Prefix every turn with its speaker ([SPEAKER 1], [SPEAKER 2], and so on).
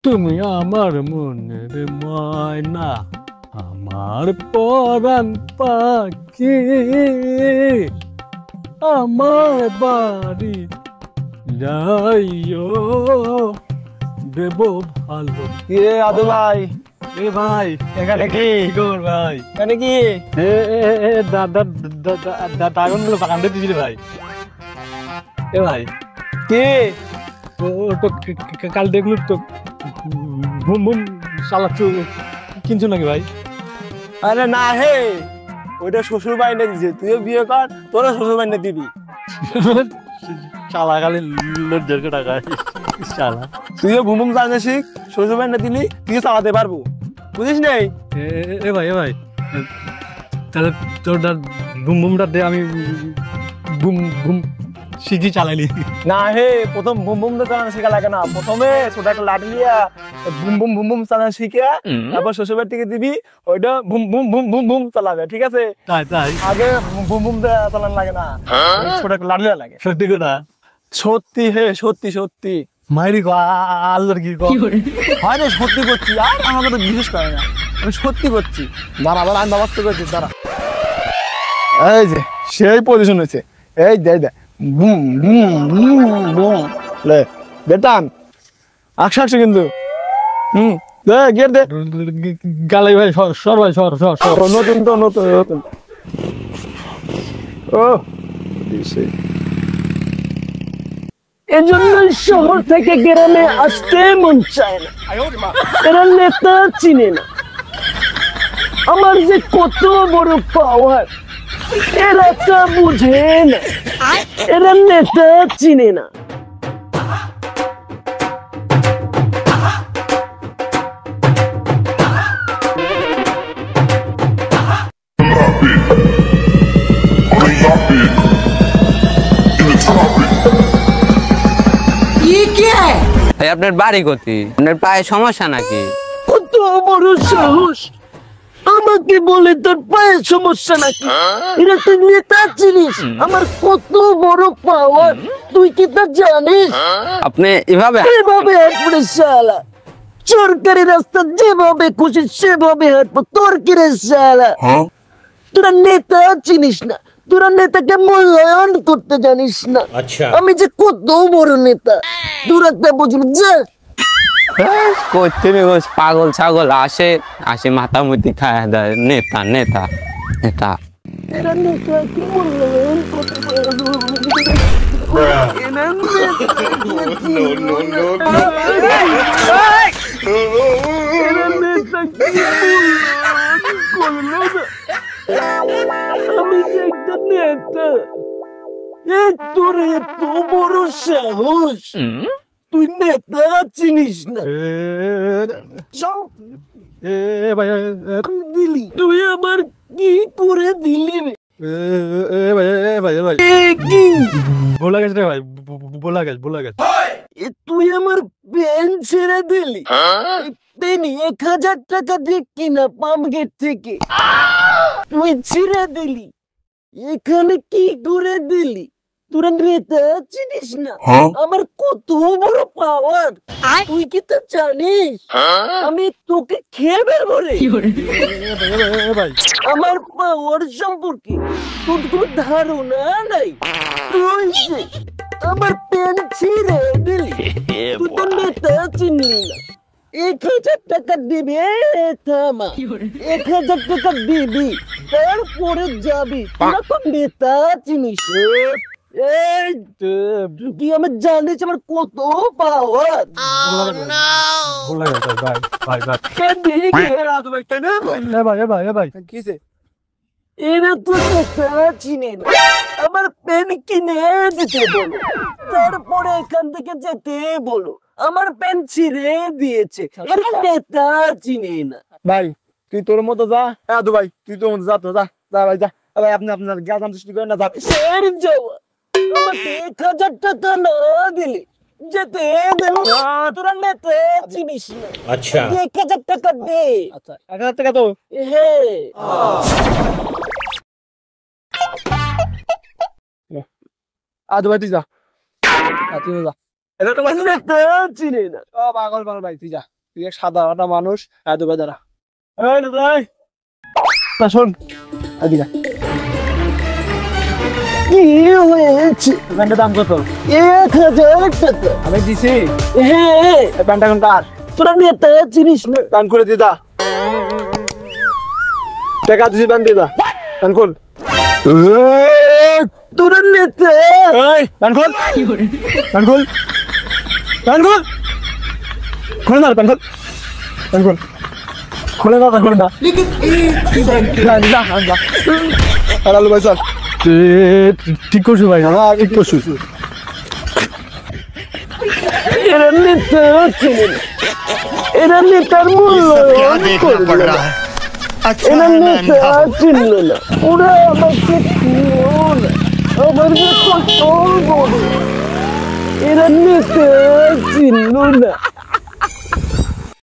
[SPEAKER 1] তুমি আমার মনের ময়না, আমার পরাণ পাখি, আমার বাড়ি যাইও দেব ভালো।
[SPEAKER 2] কে আদু ভাই?
[SPEAKER 1] এ ভাই এখানে কি কর ভাই?
[SPEAKER 2] এখানে কি?
[SPEAKER 1] দাদা দাদা বাগানটা দিয়েছিল ভাই। এ ভাই
[SPEAKER 2] কে?
[SPEAKER 1] তো কাল দেখলু তো বুম বুম চালাচ্ছ, কিনছো নাকি ভাই?
[SPEAKER 2] আরে না হে, ওইটা শ্বশুর বাড়িতে দিছে, তুইও বিয়ে কর, তোরও শ্বশুর বাড়িতে দিবি।
[SPEAKER 1] চালা খালি লজ্জার টাকা চালা।
[SPEAKER 2] তুইও বুম বুম চালাতে শিখ, শ্বশুর বাড়িতে দিলি তুই চালাতে পারবো, বুঝিস নাই?
[SPEAKER 1] এ ভাই তাহলে তোর বুম বুমটা দে, আমি বুম বুম শিখি চালাইলি।
[SPEAKER 2] না হে, প্রথম বুম বুম তো চালানো শেখা লাগে না, প্রথমে ছোট একটা লাঠি লিয়া বুম বুম বুম বুম চালানো শিখে তারপর শ্বশুর বাড়ি থেকে দিবি, ওইটা boom boom boom boom boom চালাবে, ঠিক আছে?
[SPEAKER 1] তাই
[SPEAKER 2] আগে বুম বুম চালানো লাগে না, ছোট একটা লাঠি লিয়া লাগে।
[SPEAKER 1] সত্যি কথা?
[SPEAKER 2] সত্যি হে, সত্যি সত্যি।
[SPEAKER 1] মাইরি গো আল্লাহর কি গো,
[SPEAKER 2] হয় রে, সত্যি করছি, আর আমাকে তো বিশ্বাস করে না, আমি সত্যি করছি। দাঁড়া আমি ব্যবস্থা করছি, দাঁড়া। এই যে সেই পজিশন হয়েছে, এই দে দে বুম বুম বুম বুম লে বেটান আকশা কিন্তু দে গিয়ে দে
[SPEAKER 1] গালাই ভাই, সর ভাই, সর
[SPEAKER 2] নতুন তো নতুন। ও
[SPEAKER 3] এজন্য শহর থেকে গ্রামে আসতে মন চায় না, এরা নেতা চিনে না আমার যে কত বড় পাওয়ার, এরা তা বুঝে না, এরা নেতা চিনে না।
[SPEAKER 4] আপনার বাড়ি কোথায়? আপনার পায়ে সমস্যা নাকি?
[SPEAKER 3] কত বড় সাহস আমাকে বলে তোর পায়ে সমস্যা নাকি? এটা তুই নেতা চিনিস? আমার কত বড় পাওয়ার তুই কি তা জানিস?
[SPEAKER 4] আপনি এভাবে
[SPEAKER 3] হাঁটবো শালা, সরকারি রাস্তা যেভাবে খুশি সেভাবে হাঁটবো, তোর কি রে শালা? তোরা নেতা চিনিস না, তোরা নেতাকে মূল্যায়ন করতে জানিস না। আমি যে কত বড় নেতা তোরা তা বুঝবি। যা
[SPEAKER 4] পাগল ছাগল আসে মাথামুতি খায় দেয়, নেতা নেতা নেতা।
[SPEAKER 3] এরা নেতাকে মূল্যায়ন করতে আমি যে একটা নেতা, তোর এত বড় সাহস, তুই নেতা চিনিস না?
[SPEAKER 1] ভাই
[SPEAKER 3] দিলি তুই আমার কি করে দিলি রে?
[SPEAKER 1] ভাই
[SPEAKER 3] কি
[SPEAKER 1] বলা গেছে রে ভাই, বলা গেছে।
[SPEAKER 3] তুই আমার পেন ছেড়ে দিলি, পেন 1000 টাকা দিয়ে কিনা পাম্প গেট থেকে, তুই ছেড়ে দিলি, এখানে কি করে দিলি? তোরা নেতা চিনিস না আমার কত বড় পাওয়ার, তুই কি তা জানিস? আমি তোকে খেয়ে বেরবো রে। আমার পাওয়ার সম্পর্কে তোর কোনো ধারণা নাই। তুই যে আমার পেন ছিঁড়ে দিলি, তুই তো নেতা চিনলি না। 1000 টাকা দিবি, থামা 1000 টাকা দিবি, তারপরে যাবি। তোরা তো নেতা চিনিস, তুই আমার জানিস আমার কত পাওয়ার। এরা তো নেতা চিনে না, আমার পেন কিনে দিতে বলো, তারপরে এখান থেকে যেতে বলো। আমার পেন ছিঁড়ে দিয়েছে, নেতা চিনে না।
[SPEAKER 2] ভাই তুই তোর মতো যা, দু ভাই তুই তোর মতো যা, তো যা যা ভাই যা। ভাই আপনি আপনার গাছ সৃষ্টি করেন না, যা।
[SPEAKER 3] আমাকে 1000 টাকা না দিলে যেতে দেব না, তোরা নেতা চিনিস না। আচ্ছা 1000 টাকা দে। আচ্ছা
[SPEAKER 2] 1000 টাকা তো
[SPEAKER 3] হে
[SPEAKER 2] আজ ভাই তুই যা তুই যা এটা তো ভাই
[SPEAKER 3] নেতা চিনে না।
[SPEAKER 2] পাগল পাগল ভাই তুই যা তুই এক সাধারণ মানুষ আজ ভাই দাঁড়া এই ভাই তা শোন এদিকে
[SPEAKER 3] কি হয়েছে?
[SPEAKER 2] প্যান্টের দাম কত
[SPEAKER 3] 1000 টাকা।
[SPEAKER 2] আমি দিছি
[SPEAKER 3] হ্যাঁ,
[SPEAKER 2] এই প্যান্টটা কোনটা আর
[SPEAKER 3] তোরা নেতা চিনিস না?
[SPEAKER 2] প্যান্ট করে দিয়ে দা টাকা দিছি প্যান্ট দিয়ে দা প্যান্ট খোল
[SPEAKER 3] তোরা নেতা
[SPEAKER 2] এই প্যান্ট খোল প্যান্ট খোল প্যান্ট খোল খোল না প্যান্ট খোল প্যান্ট খোল খোলে না খোলে না আলো ভাই স্যার
[SPEAKER 1] ঠিক করছো ভাই
[SPEAKER 2] ঠিক করছিস
[SPEAKER 3] এরা নেতা চিনে না। এরা নেতার মূল্যায়ন করবে না। এরা নেতা চিনল না। ওরা আমাকে চিনল না। আমার কত বড় এরা নেতা চিনল না।